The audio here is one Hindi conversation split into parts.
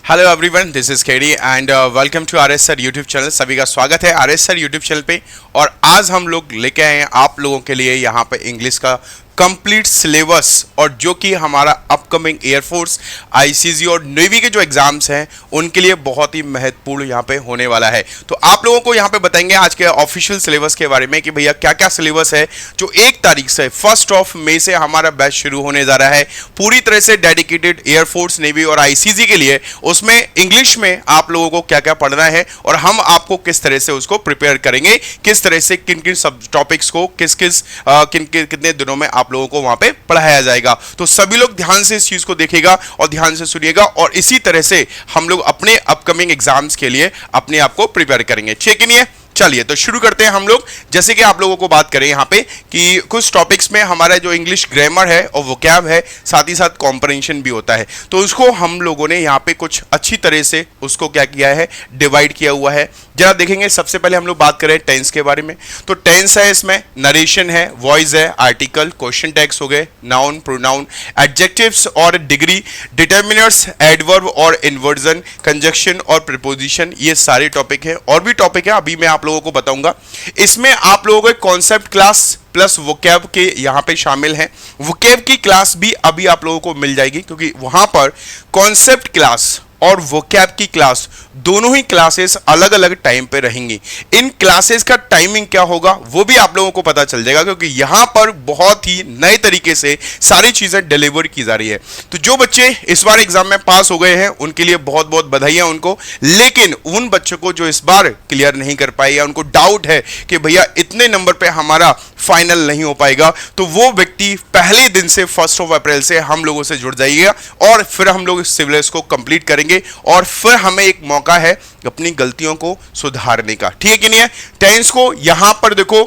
Hello everyone, this is KD and welcome to R S sir YouTube channel. सभी का स्वागत है R S sir YouTube channel पे। और आज हम लोग लेके आए हैं आप लोगों के लिए यहाँ पे इंग्लिश का कंप्लीट सिलेबस, और जो कि हमारा अपकमिंग एयरफोर्स, आईसीजी और नेवी के जो एग्जाम्स हैं उनके लिए बहुत ही महत्वपूर्ण यहाँ पे होने वाला है। तो आप लोगों को यहाँ पे बताएंगे आज के ऑफिशियल सिलेबस के बारे में कि भैया क्या क्या सिलेबस है जो 1 तारीख से 1 मई से हमारा बैच शुरू होने जा रहा है, पूरी तरह से डेडिकेटेड एयरफोर्स, नेवी और आईसीजी के लिए। उसमें इंग्लिश में आप लोगों को क्या क्या पढ़ना है और हम आपको किस तरह से उसको प्रिपेयर करेंगे, किस तरह से किन किन सब टॉपिक्स को कितने दिनों में आप लोगों को वहां पे पढ़ाया जाएगा। तो सभी लोग ध्यान से इस चीज को देखेगा और ध्यान से सुनिएगा, और इसी तरह से हम लोग अपने अपकमिंग एग्जाम्स के लिए अपने आप को प्रिपेयर करेंगे। ठीक है नहीं है? चलिए तो शुरू करते हैं हम लोग। जैसे कि आप लोगों को बात करें यहाँ पे कि कुछ टॉपिक्स में हमारा जो इंग्लिश ग्रामर है और वोकैब है, साथ ही साथ कॉम्प्रहेंशन भी होता है, तो उसको हम लोगों ने यहाँ पे कुछ अच्छी तरह से उसको क्या किया है, डिवाइड किया हुआ है। जरा देखेंगे, सबसे पहले हम लोग बात करें टेंस के बारे में। तो टेंस है, इसमें नरेशन है, वॉइस है, आर्टिकल, क्वेश्चन टैग्स हो गए, नाउन, प्रोनाउन, एडजेक्टिव्स और डिग्री, डिटर्मिनर्स, एडवर्ब और इन्वर्जन, कंजक्शन और प्रीपोजिशन, ये सारे टॉपिक है। और भी टॉपिक है, अभी मैं आप लोगों को बताऊंगा। इसमें आप लोगों को कॉन्सेप्ट क्लास प्लस वोकैब के यहाँ पे शामिल हैं। वोकैब की क्लास भी अभी आप लोगों को मिल जाएगी, क्योंकि वहां पर कॉन्सेप्ट क्लास और वोकैब की क्लास दोनों ही क्लासेस अलग अलग टाइम पे रहेंगी। इन क्लासेस का टाइमिंग क्या होगा वो भी आप लोगों को पता चल जाएगा, क्योंकि यहां पर बहुत ही नए तरीके से सारी चीजें डिलीवर की जा रही है। तो जो बच्चे इस बार एग्जाम में पास हो गए हैं उनके लिए बहुत बहुत बधाइयां उनको। लेकिन उन बच्चों को जो इस बार क्लियर नहीं कर पाए या उनको डाउट है कि भैया इतने नंबर पे हमारा फाइनल नहीं हो पाएगा, तो वो व्यक्ति पहले दिन से 1 अप्रैल से हम लोगों से जुड़ जाइएगा, और फिर हम लोग इस सिलेबस को कंप्लीट करेंगे, और फिर हमें एक मौका है अपनी गलतियों को सुधारने का। ठीक है कि नहीं है? टेंस को यहां पर देखो,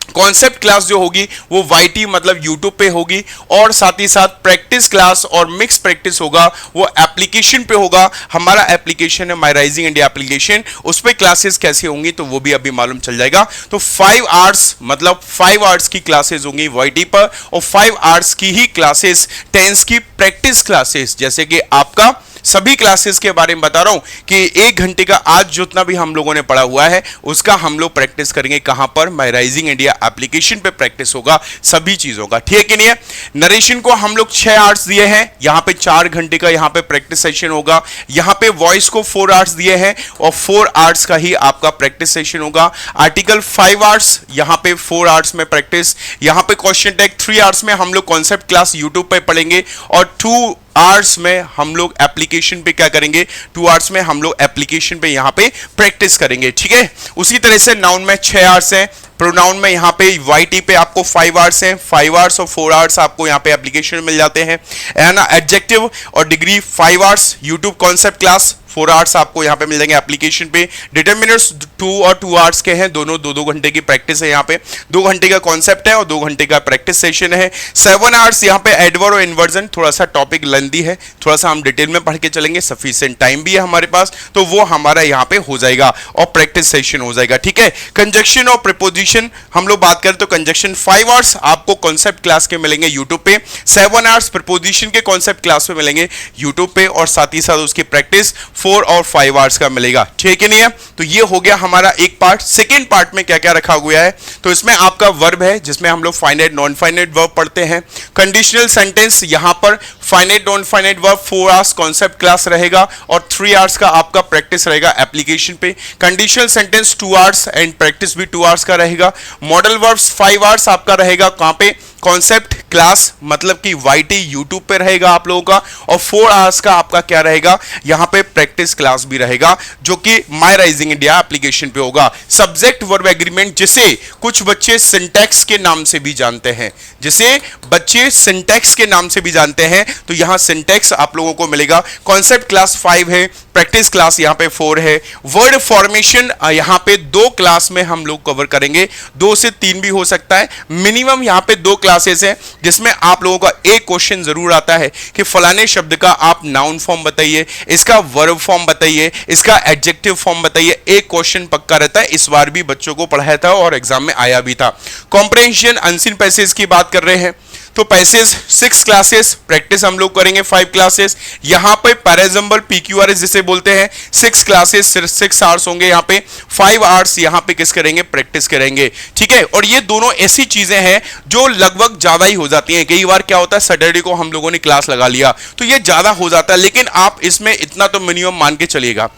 कॉन्सेप्ट क्लास जो होगी वो वाईटी मतलब यूट्यूब पे होगी, और साथ ही साथ प्रैक्टिस क्लास और मिक्स प्रैक्टिस होगा वो एप्लीकेशन पे होगा। हमारा एप्लीकेशन है माय राइजिंग इंडिया एप्लीकेशन, उस पे क्लासेस कैसी होंगी तो वो भी अभी मालूम चल जाएगा। तो 5 आवर्स मतलब 5 आवर्स की क्लासेस होंगी वाईटी पर, और 5 आवर्स की ही क्लासेस टेंस की प्रैक्टिस क्लासेस, जैसे कि आपका सभी क्लासेस के बारे में बता रहा हूं कि 1 घंटे का आज जितना भी हम लोगों ने पढ़ा हुआ है उसका हम लोग प्रैक्टिस करेंगे। कहां पर? माय राइजिंग इंडिया एप्लीकेशन पे प्रैक्टिस होगा सभी चीजों का। ठीक है कि नहीं है? नरेशन को हम लोग 6 आवर्स दिए हैं, यहां पे 4 घंटे का यहां पे प्रैक्टिस सेशन होगा। यहां पे वॉइस को 4 आवर्स दिए हैं और 4 आवर्स का ही आपका प्रैक्टिस सेशन होगा। आर्टिकल 5 आवर्स, यहां पे 4 आवर्स में प्रैक्टिस। यहां पे क्वेश्चन टैग 3 आवर्स में हम लोग कॉन्सेप्ट क्लास यूट्यूब पे पढ़ेंगे, और 2 आवर्स में हम लोग एप्लीकेशन पे क्या करेंगे, 2 आवर्स में हम लोग एप्लीकेशन पे यहां पे प्रैक्टिस करेंगे। ठीक है? उसी तरह से नाउन में 6 आवर्स हैं, प्रोनाउन में यहां पे वाईटी पे आपको 5 आवर्स हैं, 5 आवर्स और 4 आवर्स आपको यहां पे एप्लीकेशन मिल जाते हैं। एंड एडजेक्टिव और degree 5 hours, YouTube concept class 4 hours आपको यहां पे मिल जाएंगे एप्लीकेशन पे। डिटर्मिनर्स 2 और 2 आवर्स के हैं, दोनों 2-2 घंटे की प्रैक्टिस है। यहां पे 2 घंटे का कॉन्सेप्ट है और 2 घंटे का प्रैक्टिस सेशन है। 7 आवर्स यहां पे एडवर्ब और इन्वर्जन, थोड़ा सा टॉपिक लेंथी है, थोड़ा सा हम डिटेल में पढ़ के चलेंगे, सफिशिएंट टाइम भी है हमारे पास, तो वो हमारा यहां पे हो जाएगा और प्रैक्टिस सेशन हो जाएगा। ठीक है? कंजक्शन और प्रीपोजिशन हम लोग बात करें तो कंजक्शन 5 आवर्स आपको कॉन्सेप्ट क्लास के मिलेंगे यूट्यूब पे, 7 आवर्स प्रीपोजिशन के कॉन्सेप्ट क्लास पे मिलेंगे यूट्यूब पे, और साथ ही साथ उसकी प्रैक्टिस 4 और 5 आवर्स का मिलेगा। ठीक है नहीं है? तो ये हो गया हमारा एक पार्ट। सेकेंड पार्ट में क्या क्या रखा हुआ है, तो इसमें आपका वर्ब है, जिसमें हम लोग फाइनाइट नॉन फाइनाइट वर्ब पढ़ते हैं। कंडीशनल सेंटेंस, यहां पर finite non finite verb 4 hours concept class रहेगा, और 3 आवर्स का आपका प्रैक्टिस रहेगा एप्लीकेशन पे। Conditional sentence 2 hours and practice भी 2 आवर्स का रहेगा। मॉडल वर्ब्स 5 आवर्स आपका रहेगा, कहां पे? कॉन्सेप्ट क्लास मतलब कि वाईटी यूट्यूब पे रहेगा आप लोगों का, और 4 आवर्स का आपका क्या रहेगा, यहां पे प्रैक्टिस क्लास भी रहेगा, जो कि माय राइजिंग इंडिया एप्लीकेशन पे होगा। सब्जेक्ट वर्ब एग्रीमेंट, जिसे कुछ बच्चे सिंटैक्स के नाम से भी जानते हैं, जिसे बच्चे सिंटैक्स के नाम से भी जानते हैं, तो यहां सिंटैक्स आप लोगों को मिलेगा। कॉन्सेप्ट क्लास 5 है, प्रैक्टिस क्लास यहां पे 4 है। वर्ड फॉर्मेशन यहां पे 2 क्लास में हम लोग कवर करेंगे, 2 से 3 भी हो सकता है, मिनिमम यहां पे 2 क्लासेस हैं, जिसमें आप लोगों का एक क्वेश्चन जरूर आता है कि फलाने शब्द का आप नाउन फॉर्म बताइए, इसका वर्ब फॉर्म बताइए, इसका एडजेक्टिव फॉर्म बताइए। एक क्वेश्चन पक्का रहता है, इस बार भी बच्चों को पढ़ाया था और एग्जाम में आया भी था। कॉम्प्रहेंशन अनसीन पैसेज की बात कर रहे हैं, तो पैसेज 6 क्लासेस, प्रैक्टिस हम लोग करेंगे 5 क्लासेस। यहाँ पे पैराजम्बल PQRS जिसे बोलते हैं 6 क्लासेस, 6 आवर्स होंगे यहाँ पे, 5 आवर्स यहाँ पे किस करेंगे, प्रैक्टिस करेंगे, ठीक है। और ये दोनों ऐसी चीजें हैं जो लगभग ज्यादा ही हो जाती हैं। कई बार क्या होता है, सैटरडे को हम लोगों ने क्लास लगा लिया तो ये ज्यादा हो जाता है, लेकिन आप इसमें इतना तो मिनिमम मान के चलिएगा।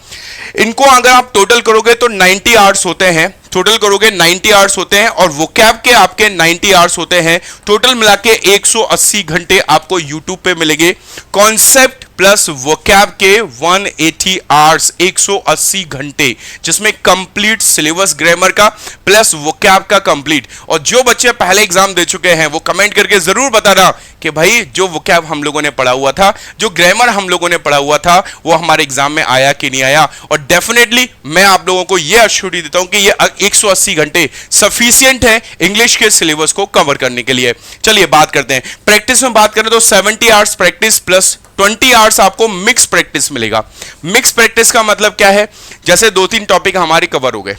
इनको अगर आप टोटल करोगे तो 90 आवर्स होते हैं, टोटल करोगे 90 आवर्स होते हैं, और वोकैब के आपके 90 आवर्स होते हैं। टोटल मिला के 180 घंटे आपको यूट्यूब पे मिलेंगे। कॉन्सेप्ट प्लस वोकैब के 180 आवर्स, 180 घंटे, जिसमें कंप्लीट सिलेबस ग्रामर का प्लस वोकैब का कंप्लीट। और जो बच्चे पहले एग्जाम दे चुके हैं वो कमेंट करके जरूर बताना कि भाई जो वोकैब हम लोगों ने पढ़ा हुआ था, जो ग्रामर हम लोगों ने पढ़ा हुआ था, वो हमारे एग्जाम में आया कि नहीं आया। और डेफिनेटली मैं आप लोगों को यह एश्योरिटी देता हूं कि ये 180 घंटे सफिशिएंट है इंग्लिश के सिलेबस को कवर करने के लिए। चलिए बात करते हैं प्रैक्टिस में। बात करें तो 70 आवर्स प्रैक्टिस प्लस 20 आवर्स आपको मिक्स प्रैक्टिस मिलेगा। मिक्स प्रैक्टिस का मतलब क्या है, जैसे 2-3 टॉपिक हमारे कवर हो गए,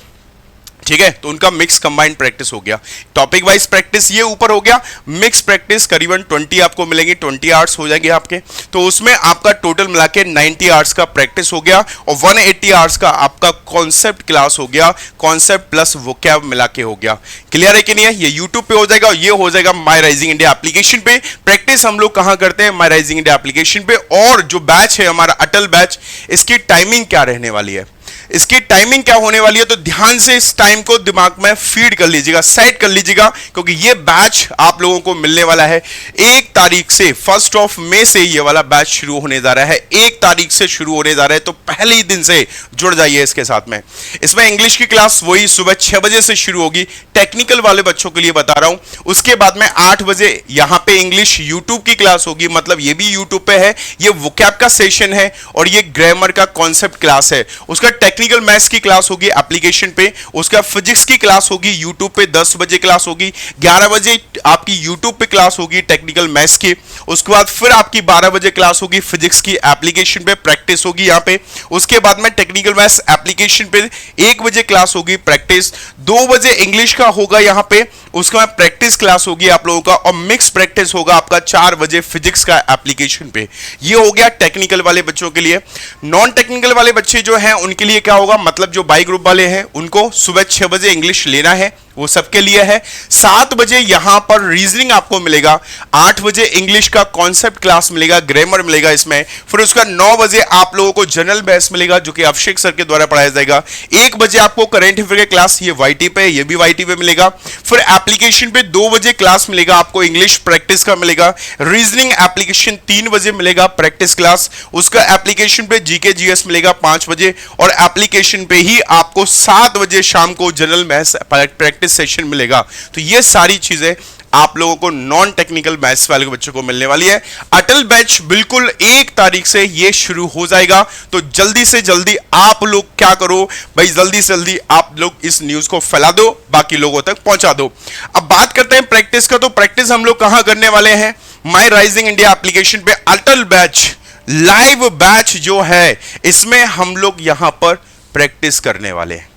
ठीक है, तो उनका मिक्स कंबाइंड प्रैक्टिस हो गया। टॉपिक वाइज प्रैक्टिस ये ऊपर हो गया, मिक्स प्रैक्टिस करीबन 20 आपको मिलेंगे, 20 आवर्स हो जाएंगे आपके। तो उसमें आपका टोटल मिला के 90 आवर्स का प्रैक्टिस हो गया, और 180 आवर्स का आपका कॉन्सेप्ट क्लास हो गया, कॉन्सेप्ट प्लस वोकैब मिला के हो गया। क्लियर है कि नहीं है? ये यूट्यूब पे हो जाएगा, और ये हो जाएगा माई राइजिंग इंडिया एप्लीकेशन पे। प्रैक्टिस हम लोग कहां करते हैं, माई राइजिंग इंडिया एप्लीकेशन पे। और जो बैच है हमारा अटल बैच, इसकी टाइमिंग क्या रहने वाली है, इसकी टाइमिंग क्या होने वाली है, तो ध्यान से इस टाइम को दिमाग में फीड कर लीजिएगा, सेट कर लीजिएगा, क्योंकि ये बैच आप लोगों को मिलने वाला है 1 तारीख से। 1 मई से ये वाला बैच शुरू होने जा रहा है, 1 तारीख से शुरू होने जा रहा है। तो पहले ही दिन से जुड़ जाइए इसके साथ में। इसमें इंग्लिश की क्लास वही सुबह 6 बजे से शुरू होगी, टेक्निकल वाले बच्चों के लिए बता रहा हूं। उसके बाद में 8 बजे यहां पे इंग्लिश यूट्यूब की क्लास होगी, मतलब ये भी यूट्यूब पे है, ये वोकैब का सेशन है, और ये ग्रामर का कॉन्सेप्ट क्लास है। उसका टेक्निकल मैथ्स की क्लास होगी एप्लीकेशन पे, उसका फिजिक्स की क्लास होगी यूट्यूब पे, 10 बजे क्लास होगी, 11 बजे आपकी यूट्यूब पे क्लास होगी टेक्निकल मैथ्स की। उसके बाद फिर आपकी 12 बजे क्लास होगी फिजिक्स की, एप्लीकेशन पे प्रैक्टिस होगी यहाँ पे। उसके बाद में टेक्निकल मैथ्स एप्लीकेशन पे 1 बजे क्लास होगी प्रैक्टिस, 2 बजे इंग्लिश का होगा यहाँ पे, उसके बाद प्रैक्टिस क्लास होगी आप लोगों का, और मिक्स प्रैक्टिस होगा आपका 4 बजे फिजिक्स का एप्लीकेशन पे। ये हो गया टेक्निकल वाले बच्चों के लिए। नॉन टेक्निकल वाले बच्चे जो हैं उनके लिए क्या होगा, मतलब जो बाई ग्रुप वाले हैं उनको सुबह 6 बजे इंग्लिश लेना है, वो सबके लिए है। 7 बजे यहां पर रीजनिंग आपको मिलेगा, 8 बजे इंग्लिश का कॉन्सेप्ट क्लास मिलेगा, ग्रामर मिलेगा इसमें। फिर उसका 9 बजे आप लोगों को जनरल बेस मिलेगा जो कि अभिषेक सर के द्वारा पढ़ाया जाएगा। 1 बजे आपको करंट अफेयर की क्लास, ये वाईटी पे, ये भी वाईटी पे मिलेगा। फिर एप्लीकेशन पे 2 बजे क्लास मिलेगा आपको, इंग्लिश प्रैक्टिस का मिलेगा। रीजनिंग एप्लीकेशन 3 बजे मिलेगा प्रैक्टिस क्लास, उसका एप्लीकेशन पे जीके जीएस मिलेगा 5 बजे, और एप्लीकेशन पे ही आपको 7 बजे शाम को जनरल मैथ्स प्रैक्टिस सेशन मिलेगा। तो ये सारी चीजें आप लोगों को नॉन टेक्निकल मैथ्स वाले बच्चों को मिलने वाली है। अटल बैच बिल्कुल 1 तारीख से ये शुरू हो जाएगा, तो जल्दी से जल्दी आप लोग क्या करो भाई, जल्दी से जल्दी आप लोग इस न्यूज को फैला दो, बाकी लोगों तक पहुंचा दो। अब बात करते हैं प्रैक्टिस का, तो प्रैक्टिस हम लोग कहां करने वाले हैं, माई राइजिंग इंडिया एप्लीकेशन पे अटल बैच लाइव बैच जो है, इसमें हम लोग यहां पर प्रैक्टिस करने वाले हैं,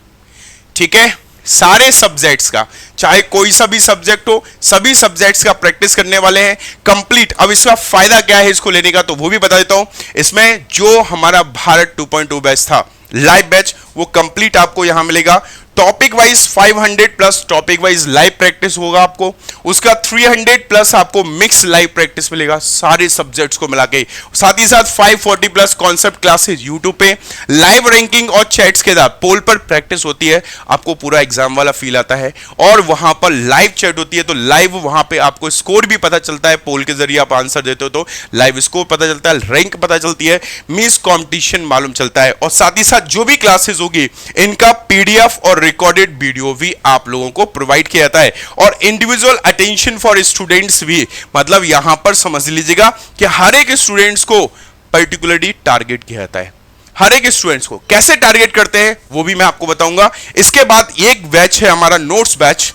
ठीक है। सारे सब्जेक्ट्स का, चाहे कोई सा भी सब्जेक्ट हो, सभी सब्जेक्ट्स का प्रैक्टिस करने वाले हैं कंप्लीट। अब इसका फायदा क्या है इसको लेने का, तो वो भी बता देता हूं। इसमें जो हमारा भारत 2.2 बैच था लाइव बैच, वो कंप्लीट आपको यहां मिलेगा। Topic wise 500 plus topic wise live practice होगा आपको, उसका 300 प्लस आपको मिक्स लाइव प्रैक्टिस मिलेगा सारे सब्जेक्ट्स को मिला के। साथ ही साथ 540 प्लस कॉन्सेप्ट क्लासेस यूट्यूब पे, लाइव रैंकिंग और चैट्स के साथ पोल पर प्रैक्टिस होती है, आपको पूरा एग्जाम वाला फील आता है। और वहां पर लाइव चैट होती है, तो लाइव वहां पे आपको स्कोर भी पता चलता है, पोल के जरिए आप आंसर देते हो तो लाइव स्कोर पता चलता है, रैंक पता चलती है, मिस कॉम्पिटिशन मालूम चलता है। और साथ ही साथ जो भी क्लासेस होगी इनका पीडीएफ और रिकॉर्डेड वीडियो भी आप लोगों को प्रोवाइड किया जाता है, और इंडिविजुअल अटेंशन फॉर स्टूडेंट्स भी, मतलब यहां पर समझ लीजिएगा कि हर एक स्टूडेंट्स को पर्टिकुलरली टारगेट किया जाता है। हर एक स्टूडेंट्स को कैसे टारगेट करते हैं वो भी मैं आपको बताऊंगा। इसके बाद एक बैच है हमारा notes batch,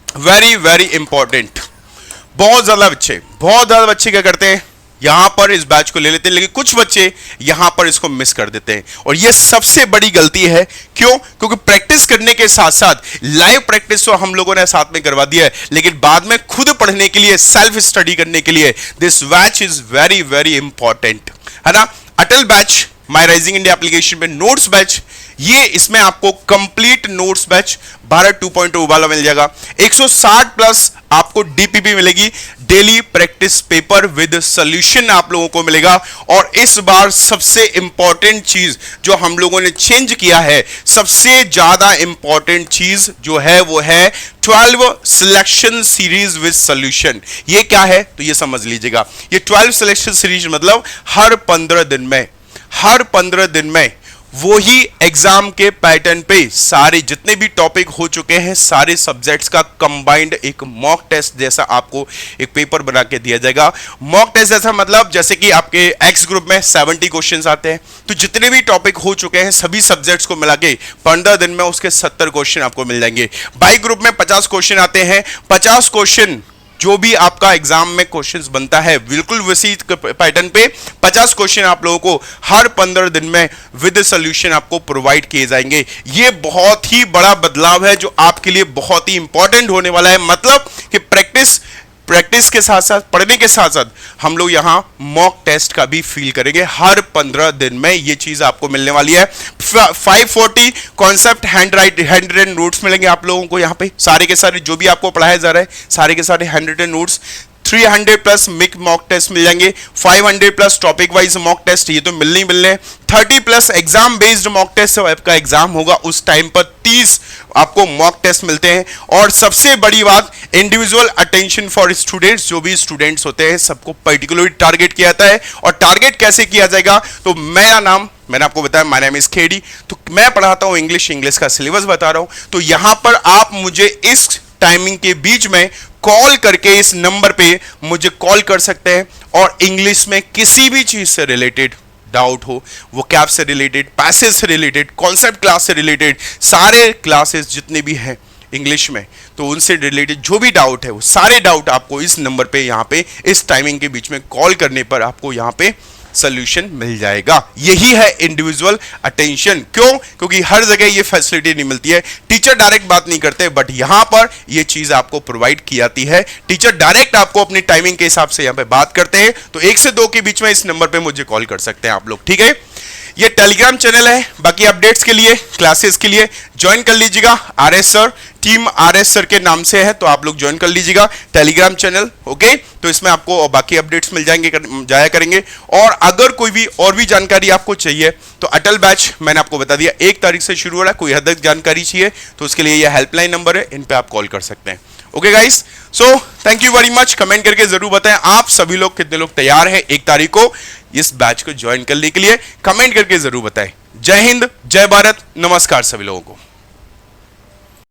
very very important. बहुत ज्यादा बच्चे क्या करते हैं, यहां पर इस बैच को ले लेते हैं, लेकिन कुछ बच्चे यहां पर इसको मिस कर देते हैं और यह सबसे बड़ी गलती है। क्यों? क्योंकि प्रैक्टिस करने के साथ साथ लाइव प्रैक्टिस तो हम लोगों ने साथ में करवा दिया है, लेकिन बाद में खुद पढ़ने के लिए, सेल्फ स्टडी करने के लिए this batch is very very important, है ना। Atal batch, my rising India application में नोट्स बैच, ये इसमें आपको कंप्लीट नोट्स बैच भारत 2.0 वाला मिल जाएगा। 160 प्लस आपको डीपीपी मिलेगी, daily practice paper with solution आप लोगों को मिलेगा। और इस बार सबसे इंपॉर्टेंट चीज जो हम लोगों ने चेंज किया है, सबसे ज्यादा इंपॉर्टेंट चीज जो है वो है 12 सिलेक्शन सीरीज विद सॉल्यूशन। ये क्या है तो ये समझ लीजिएगा। ये 12 सिलेक्शन सीरीज मतलब हर 15 दिन में वो ही एग्जाम के पैटर्न पे सारे जितने भी टॉपिक हो चुके हैं, सारे सब्जेक्ट्स का कंबाइंड एक मॉक टेस्ट जैसा आपको एक पेपर बना के दिया जाएगा। मॉक टेस्ट जैसा मतलब जैसे कि आपके एक्स ग्रुप में 70 क्वेश्चंस आते हैं, तो जितने भी टॉपिक हो चुके हैं सभी सब्जेक्ट्स को मिला के 15 दिन में उसके 70 क्वेश्चन आपको मिल जाएंगे। बाई ग्रुप में 50 क्वेश्चन आते हैं, 50 क्वेश्चन जो भी आपका एग्जाम में क्वेश्चंस बनता है बिल्कुल वैसी पैटर्न पे 50 क्वेश्चन आप लोगों को हर 15 दिन में विद सॉल्यूशन आपको प्रोवाइड किए जाएंगे। ये बहुत ही बड़ा बदलाव है जो आपके लिए बहुत ही इंपॉर्टेंट होने वाला है। मतलब कि प्रैक्टिस के साथ साथ, पढ़ने के साथ साथ हम लोग यहां मॉक टेस्ट का भी फील करेंगे हर 15 दिन में। ये चीज आपको मिलने वाली है। 540 कॉन्सेप्ट हैंड रिटन नोट्स मिलेंगे आप लोगों को यहाँ पे, सारे के सारे जो भी आपको पढ़ाया जा रहा है सारे के सारे हैंड रिटन नोट्स। 300 प्लस मिक मॉक टेस्ट मिल जाएंगे, 500 plus topic wise mock test, ये तो मिलने ही मिलने हैं। 30 plus exam based mock test, आपका एग्जाम होगा उस टाइम पर 30 आपको मॉक टेस्ट मिलते हैं। और सबसे बड़ी बात, इंडिविजुअल अटेंशन फॉर स्टूडेंट्स, जो भी स्टूडेंट्स होते हैं सबको पर्टिकुलरली टारगेट किया जाता है। और टारगेट कैसे किया जाएगा तो मेरा नाम, मैंने आपको बताया माय नेम इज खेड़ी, तो मैं पढ़ाता हूं इंग्लिश का सिलेबस बता रहा हूं। तो यहां पर आप मुझे इस टाइमिंग के बीच में कॉल करके इस नंबर पे मुझे कॉल कर सकते हैं और इंग्लिश में किसी भी चीज से रिलेटेड डाउट हो, वो कैब से रिलेटेड, पैसेज से रिलेटेड, कॉन्सेप्ट क्लास से रिलेटेड, सारे क्लासेस जितने भी हैं इंग्लिश में, तो उनसे रिलेटेड जो भी डाउट है वो सारे डाउट आपको इस नंबर पे यहाँ पे इस टाइमिंग के बीच में कॉल करने पर आपको यहाँ पे सोल्यूशन मिल जाएगा। यही है इंडिविजुअल अटेंशन। क्यों? क्योंकि हर जगह ये फैसिलिटी नहीं मिलती है, टीचर डायरेक्ट बात नहीं करते, बट यहां पर ये चीज आपको प्रोवाइड की जाती है। टीचर डायरेक्ट आपको अपनी टाइमिंग के हिसाब से यहां पे बात करते हैं, तो 1 से 2 के बीच में इस नंबर पे मुझे कॉल कर सकते हैं आप लोग, ठीक है। ये टेलीग्राम चैनल है, बाकी अपडेट्स के लिए, क्लासेस के लिए ज्वाइन कर लीजिएगा। RS sir, team RS sir के नाम से है, तो आप लोग ज्वाइन कर लीजिएगा टेलीग्राम चैनल, ओके। तो इसमें आपको बाकी अपडेट्स मिल जाया करेंगे। और अगर कोई भी और भी जानकारी आपको चाहिए तो अटल बैच मैंने आपको बता दिया 1 तारीख से शुरू हो रहा है। कोई हद तक जानकारी चाहिए तो उसके लिए ये हेल्पलाइन नंबर है, इन पे आप कॉल कर सकते हैं। Okay guys, so thank you very much. Comment करके जरूर बताएं आप सभी लोग कितने लोग तैयार हैं 1 तारीख को इस बैच को ज्वाइन करने के लिए। कमेंट करके जरूर बताएं। जय हिंद, जय भारत, नमस्कार सभी लोगों को।